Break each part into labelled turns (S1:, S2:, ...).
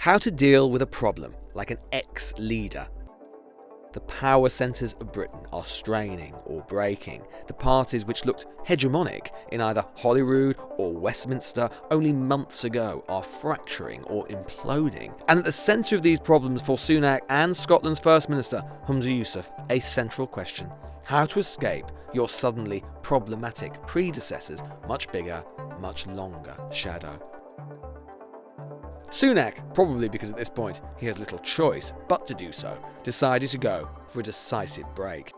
S1: How to deal with a problem like an ex-leader. The power centres of Britain are straining or breaking. The parties which looked hegemonic in either Holyrood or Westminster only months ago are fracturing or imploding. And at the centre of these problems for Sunak and Scotland's First Minister, Humza Yousaf, a central question: how to escape your suddenly problematic predecessors' much bigger, much longer shadow. Sunak, probably because at this point he has little choice but to do so, decided to go for a decisive break.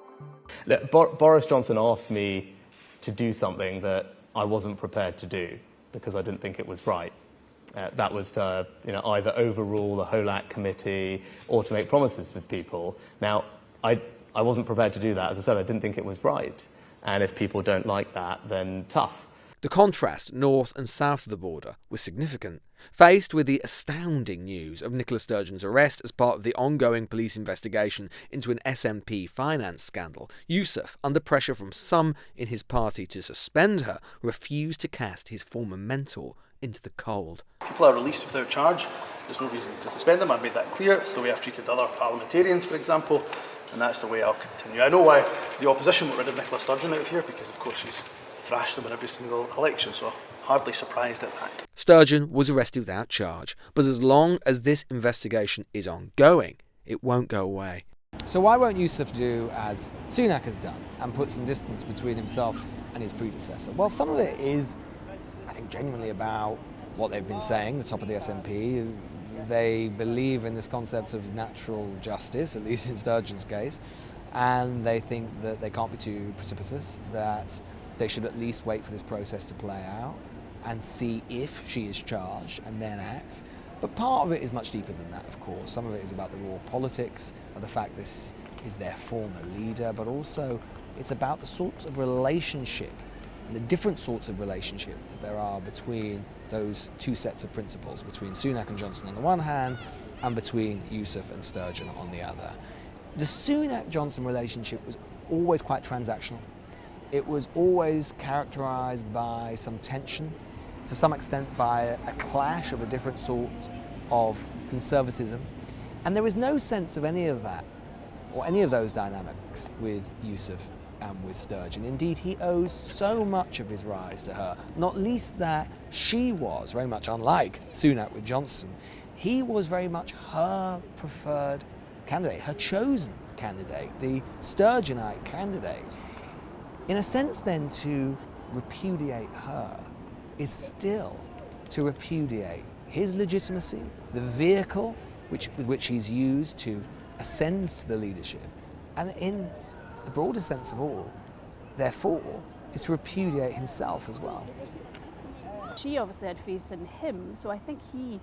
S2: Look, Boris Johnson asked me to do something that I wasn't prepared to do because I didn't think it was right. That was to either overrule the HOLAC committee or to make promises with people. Now, I wasn't prepared to do that. As I said, I didn't think it was right. And if people don't like that, then tough.
S1: The contrast north and south of the border was significant. Faced with the astounding news of Nicola Sturgeon's arrest as part of the ongoing police investigation into an SNP finance scandal, Yousaf, under pressure from some in his party to suspend her, refused to cast his former mentor into the cold.
S3: People are released without charge. There's no reason to suspend them. I've made that clear. It's the way I've treated other parliamentarians, for example, and that's the way I'll continue. I know why the opposition got rid of Nicola Sturgeon out of here, because of course she's thrashed them in every single election, so hardly surprised at that.
S1: Sturgeon was arrested without charge, but as long as this investigation is ongoing, it won't go away.
S4: So why won't Yousaf do as Sunak has done and put some distance between himself and his predecessor? Well, some of it is, I think, genuinely about what they've been saying, the top of the SNP. They believe in this concept of natural justice, at least in Sturgeon's case, and they think that they can't be too precipitous, that they should at least wait for this process to play out and see if she is charged and then act. But part of it is much deeper than that, of course. Some of it is about the raw politics of the fact this is their former leader, but also it's about the sorts of relationship and the different sorts of relationship that there are between those two sets of principles, between Sunak and Johnson on the one hand and between Yousaf and Sturgeon on the other. The Sunak-Johnson relationship was always quite transactional. It was always characterised by some tension, to some extent by a clash of a different sort of conservatism. And there was no sense of any of that, or any of those dynamics with Yousaf and with Sturgeon. Indeed, he owes so much of his rise to her, not least that she was, very much unlike Sunak with Johnson, he was very much her preferred candidate, her chosen candidate, the Sturgeonite candidate. In a sense, then, to repudiate her is still to repudiate his legitimacy, the vehicle with which he's used to ascend to the leadership, and in the broader sense of all, therefore, is to repudiate himself as well.
S5: She obviously had faith in him, so I think he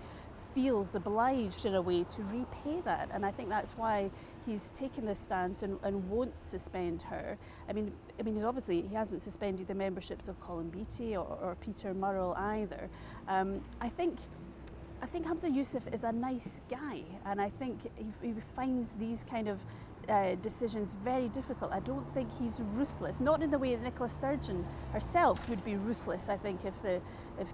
S5: feels obliged in a way to repay that, and I think that's why he's taken this stance and won't suspend her. I mean, he's obviously, he hasn't suspended the memberships of Colin Beattie or Peter Murrell either. I think Humza Yousaf is a nice guy, and I think he finds these kind of decisions very difficult. I don't think he's ruthless, not in the way that Nicola Sturgeon herself would be ruthless, I think, if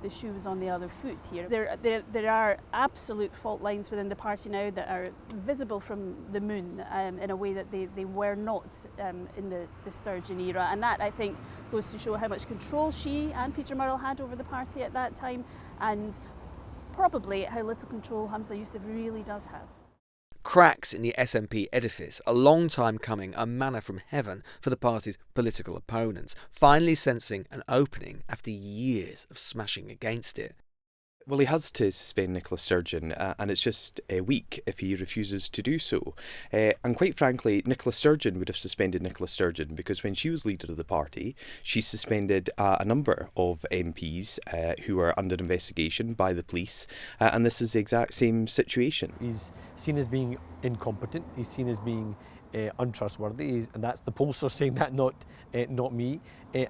S5: the shoe was on the other foot here. There are absolute fault lines within the party now that are visible from the moon in a way that they were not in the Sturgeon era, and that, I think, goes to show how much control she and Peter Murrell had over the party at that time, and probably how little control Humza Yousaf really does have.
S1: Cracks in the SNP edifice, a long time coming, a manna from heaven for the party's political opponents, finally sensing an opening after years of smashing against it.
S6: Well, he has to suspend Nicola Sturgeon, and it's just a week if he refuses to do so. And quite frankly, Nicola Sturgeon would have suspended Nicola Sturgeon because when she was leader of the party, she suspended a number of MPs who were under investigation by the police, and this is the exact same situation.
S7: He's seen as being incompetent, he's seen as being untrustworthy, and that's the pollsters saying that, not me,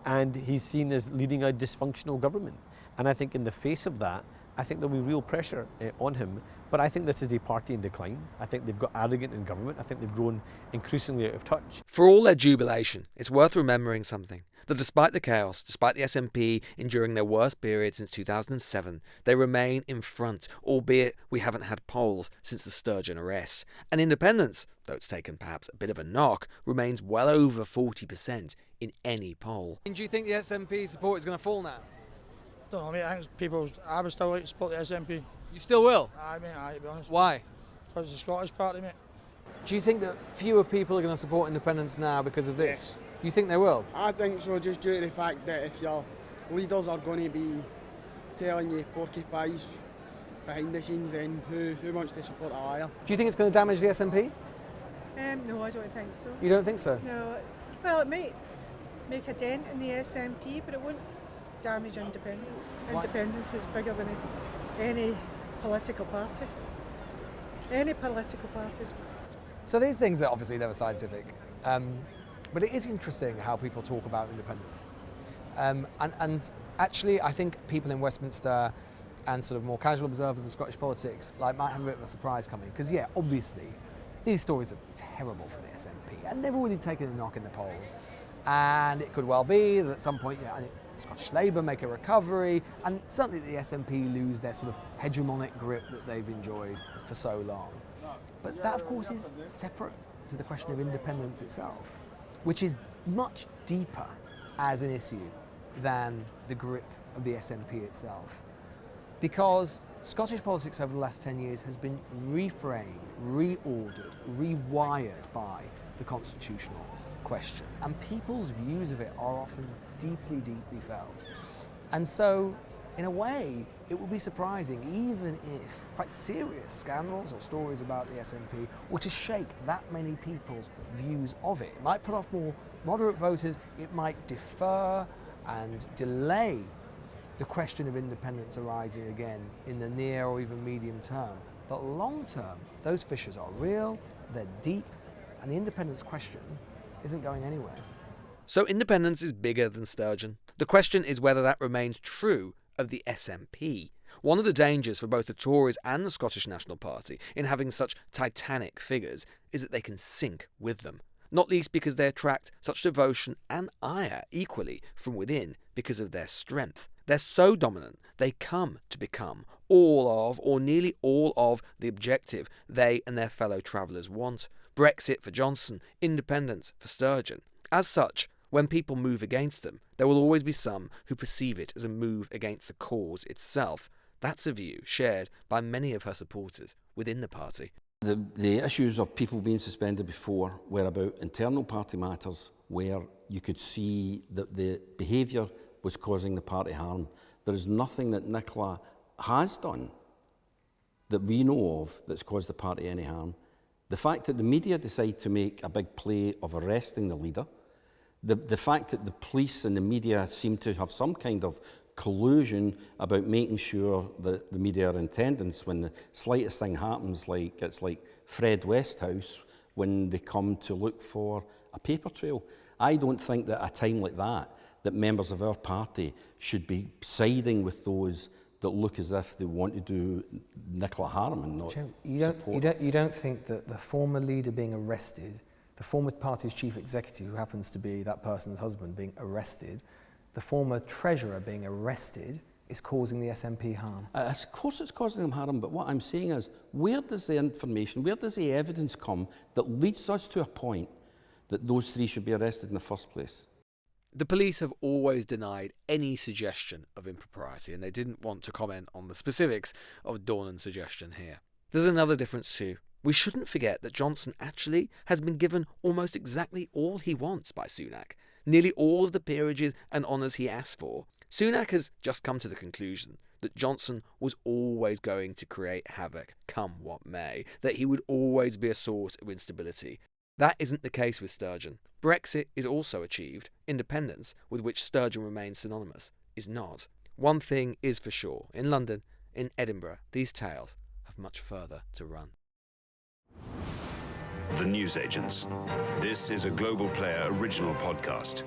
S7: and he's seen as leading a dysfunctional government. And I think in the face of that, I think there'll be real pressure on him But I think this is a party in decline. I think they've got arrogant in government. I think they've grown increasingly out of touch.
S1: For all their jubilation, it's worth remembering something. That despite the chaos, despite the SNP enduring their worst period since 2007, they remain in front, albeit we haven't had polls since the Sturgeon arrest. And independence, though it's taken perhaps a bit of a knock, remains well over 40% in any poll.
S4: Do you think the SNP support is going to fall now?
S8: I don't know, mate. I think I would still like to support the SNP.
S4: You still will?
S8: Aye, mate, aye, to be honest.
S4: Why?
S8: Because it's the Scottish Party, mate.
S4: Do you think that fewer people are going to support independence now because of this? You think they will?
S9: I think so, just due to the fact that if your leaders are going to be telling you porky pies behind the scenes, then who wants to support a liar?
S4: Do you think it's going to damage the SNP?
S10: No, I don't think so.
S4: You don't think so?
S10: No. Well, it might make a dent in the SNP, but it won't damage independence.
S4: Why?
S10: Independence is bigger than any political party. Any political party.
S4: So these things are obviously never scientific, but it is interesting how people talk about independence. And actually, I think people in Westminster and sort of more casual observers of Scottish politics might have a bit of a surprise coming. Because obviously, these stories are terrible for the SNP, and they've already taken a knock in the polls. And it could well be that at some point, I think Scottish Labour make a recovery, and certainly the SNP lose their sort of hegemonic grip that they've enjoyed for so long. But that, of course, is separate to the question of independence itself, which is much deeper as an issue than the grip of the SNP itself. Because Scottish politics over the last 10 years has been reframed, reordered, rewired by the constitutional question. And people's views of it are often deeply, deeply felt. And so, in a way, it would be surprising even if quite serious scandals or stories about the SNP were to shake that many people's views of it. It might put off more moderate voters, it might defer and delay the question of independence arising again in the near or even medium term. But long term, those fissures are real, they're deep, and the independence question isn't going anywhere.
S1: So independence is bigger than Sturgeon. The question is whether that remains true of the SNP. One of the dangers for both the Tories and the Scottish National Party in having such titanic figures is that they can sink with them, not least because they attract such devotion and ire equally from within because of their strength. They're so dominant, they come to become all of, or nearly all of, the objective they and their fellow travellers want. Brexit for Johnson, independence for Sturgeon. As such, when people move against them, there will always be some who perceive it as a move against the cause itself. That's a view shared by many of her supporters within the party.
S11: The issues of people being suspended before were about internal party matters where you could see that the behaviour was causing the party harm. There is nothing that Nicola has done that we know of that's caused the party any harm. The fact that the media decide to make a big play of arresting the leader, the fact that the police and the media seem to have some kind of collusion about making sure that the media are in attendance when the slightest thing happens, it's like Fred Westhouse when they come to look for a paper trail. I don't think that at a time like that members of our party should be siding with those that look as if they want to do Nicola harm and not support.
S4: You don't think that the former leader being arrested, the former party's chief executive, who happens to be that person's husband, being arrested, the former treasurer being arrested, is causing the SNP harm?
S11: Of course it's causing them harm, but what I'm saying is, where does the information, where does the evidence come that leads us to a point that those three should be arrested in the first place?
S1: The police have always denied any suggestion of impropriety, and they didn't want to comment on the specifics of Dornan's suggestion here. There's another difference too. We shouldn't forget that Johnson actually has been given almost exactly all he wants by Sunak, nearly all of the peerages and honours he asked for. Sunak has just come to the conclusion that Johnson was always going to create havoc, come what may, that he would always be a source of instability. That isn't the case with Sturgeon. Brexit is also achieved. Independence, with which Sturgeon remains synonymous, is not. One thing is for sure. In London, in Edinburgh, these tales have much further to run.
S12: The Newsagents. This is a Global Player original podcast.